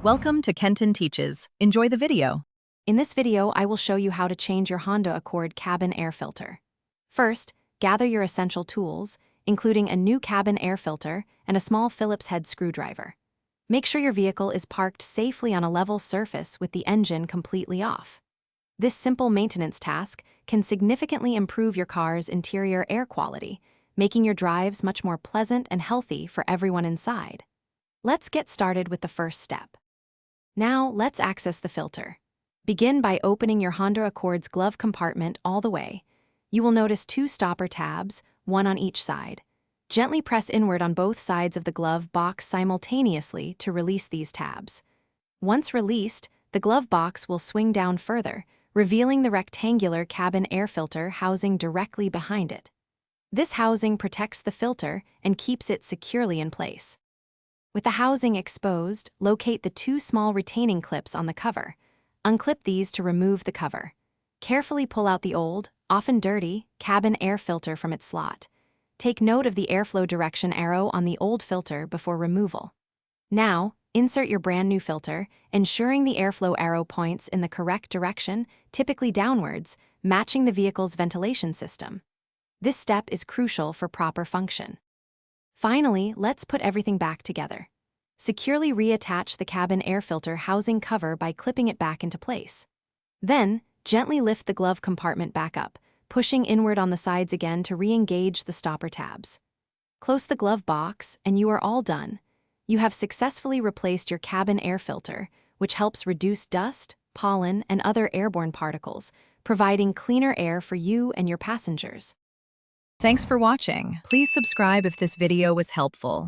Welcome to Kenton Teaches. Enjoy the video. In this video, I will show you how to change your Honda Accord cabin air filter. First, gather your essential tools, including a new cabin air filter and a small Phillips head screwdriver. Make sure your vehicle is parked safely on a level surface with the engine completely off. This simple maintenance task can significantly improve your car's interior air quality, making your drives much more pleasant and healthy for everyone inside. Let's get started with the first step. Now, let's access the filter. Begin by opening your Honda Accord's glove compartment all the way. You will notice two stopper tabs, one on each side. Gently press inward on both sides of the glove box simultaneously to release these tabs. Once released, the glove box will swing down further, revealing the rectangular cabin air filter housing directly behind it. This housing protects the filter and keeps it securely in place. With the housing exposed, locate the two small retaining clips on the cover. Unclip these to remove the cover. Carefully pull out the old, often dirty, cabin air filter from its slot. Take note of the airflow direction arrow on the old filter before removal. Now, insert your brand new filter, ensuring the airflow arrow points in the correct direction, typically downwards, matching the vehicle's ventilation system. This step is crucial for proper function. Finally, let's put everything back together. Securely reattach the cabin air filter housing cover by clipping it back into place. Then, gently lift the glove compartment back up, pushing inward on the sides again to re-engage the stopper tabs. Close the glove box, and you are all done. You have successfully replaced your cabin air filter, which helps reduce dust, pollen, and other airborne particles, providing cleaner air for you and your passengers. Thanks for watching. Please subscribe if this video was helpful.